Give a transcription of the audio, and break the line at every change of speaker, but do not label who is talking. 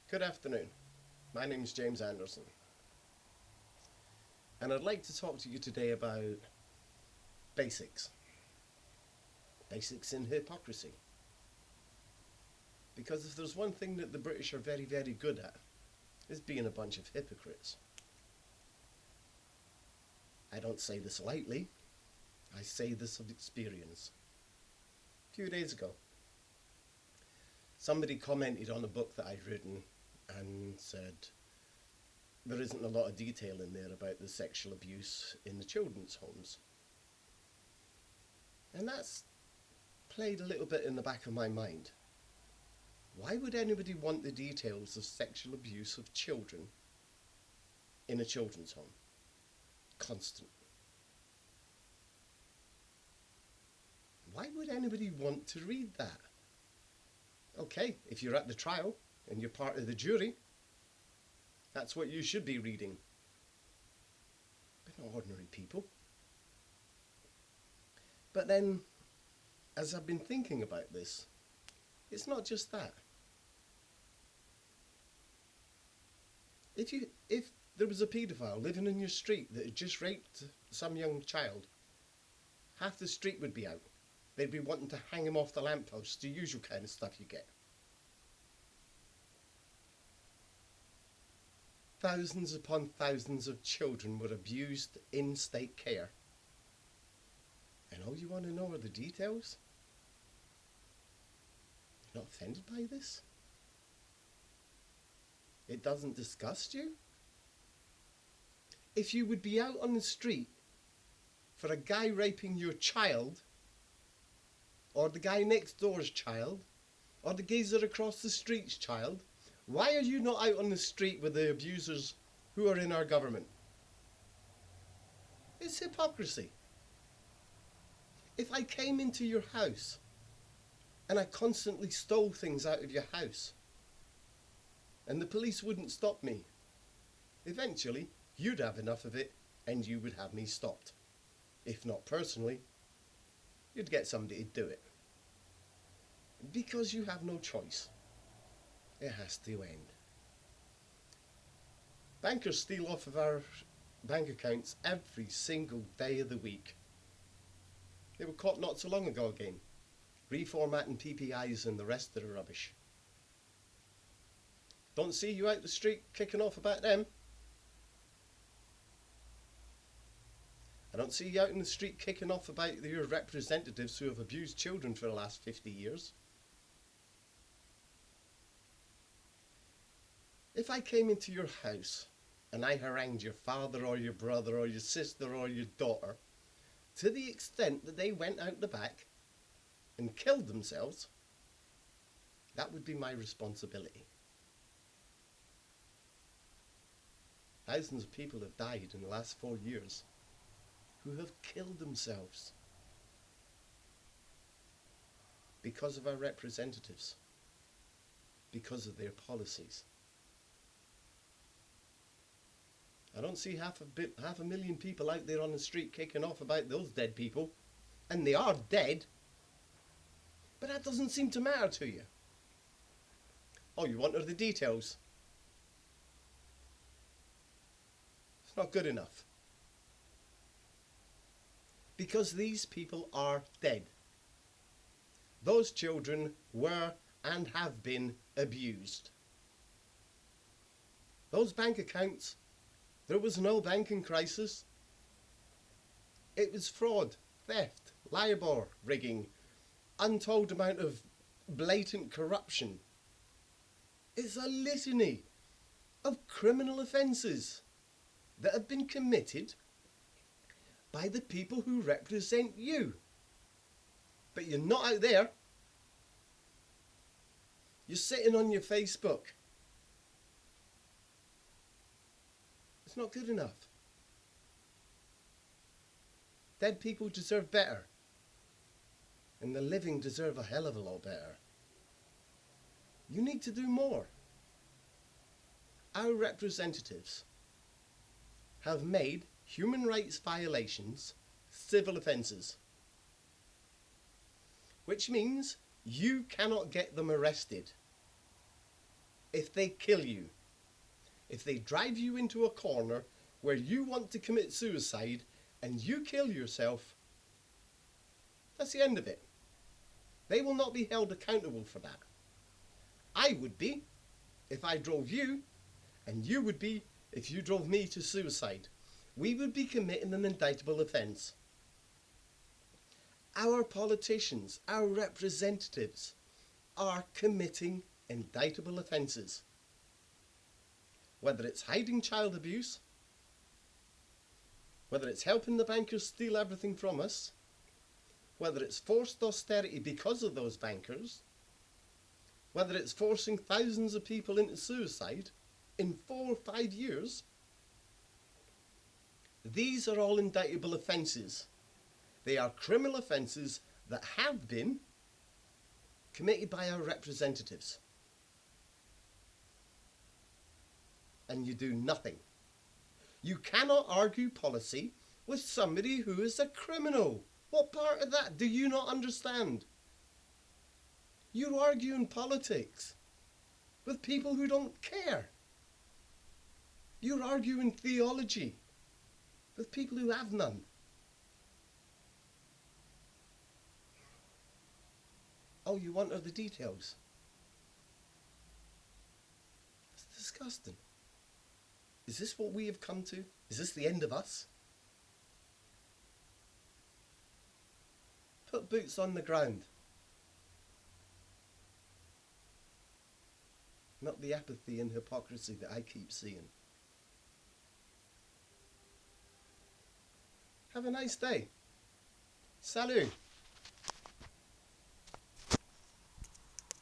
Good afternoon. My name is James Anderson, and I'd like to talk to you today about basics. Basics in hypocrisy. Because if there's one thing that the British are very, very good at, is being a bunch of hypocrites. I don't say this lightly, I say this of experience. A few days ago, somebody commented on a book that I'd written and said there isn't a lot of detail in there about the sexual abuse in the children's homes. And that's played a little bit in the back of my mind. Why would anybody want the details of sexual abuse of children in a children's home? Constant. Why would anybody want to read that? Okay, if you're at the trial and you're part of the jury, that's what you should be reading. But not ordinary people. But then, as I've been thinking about this, it's not just that. If there was a paedophile living in your street that had just raped some young child, half the street would be out. They'd be wanting to hang him off the lamppost, the usual kind of stuff you get. Thousands upon thousands of children were abused in state care. And all you want to know are the details? You're not offended by this? It doesn't disgust you? If you would be out on the street for a guy raping your child, or the guy next door's child, or the geezer across the street's child, why are you not out on the street with the abusers who are in our government? It's hypocrisy. If I came into your house and I constantly stole things out of your house and the police wouldn't stop me, eventually you'd have enough of it and you would have me stopped. If not personally, you'd get somebody to do it. Because you have no choice. It has to end. Bankers steal off of our bank accounts every single day of the week. They were caught not so long ago again, reformatting PPIs and the rest of the rubbish. Don't see you out the street kicking off about them. I don't see you out in the street kicking off about your representatives who have abused children for the last 50 years. If I came into your house and I harangued your father or your brother or your sister or your daughter to the extent that they went out the back and killed themselves, that would be my responsibility. Thousands of people have died in the last 4 years who have killed themselves because of our representatives, because of their policies. I don't see half a million people out there on the street kicking off about those dead people, and they are dead, but that doesn't seem to matter to you. All you want are the details. It's not good enough. Because these people are dead. Those children were and have been abused. Those bank accounts, there was no banking crisis. It was fraud, theft, LIBOR rigging, untold amount of blatant corruption. It's a litany of criminal offences that have been committed by the people who represent you. But you're not out there. You're sitting on your Facebook. It's not good enough. Dead people deserve better. And the living deserve a hell of a lot better. You need to do more. Our representatives have made human rights violations civil offences. Which means you cannot get them arrested. if they kill you. If they drive you into a corner where you want to commit suicide and you kill yourself, that's the end of it. They will not be held accountable for that. I would be if I drove you, and you would be if you drove me to suicide. We would be committing an indictable offence. Our politicians, our representatives, are committing indictable offences. Whether it's hiding child abuse, whether it's helping the bankers steal everything from us, whether it's forced austerity because of those bankers, whether it's forcing thousands of people into suicide in 4 or 5 years, these are all indictable offences. They are criminal offences that have been committed by our representatives. And you do nothing. You cannot argue policy with somebody who is a criminal. What part of that do you not understand? You're arguing politics with people who don't care. You're arguing theology with people who have none. All you want are the details. It's disgusting. Is this what we have come to? Is this the end of us? Put boots on the ground. Not the apathy and hypocrisy that I keep seeing. Have a nice day. Salut.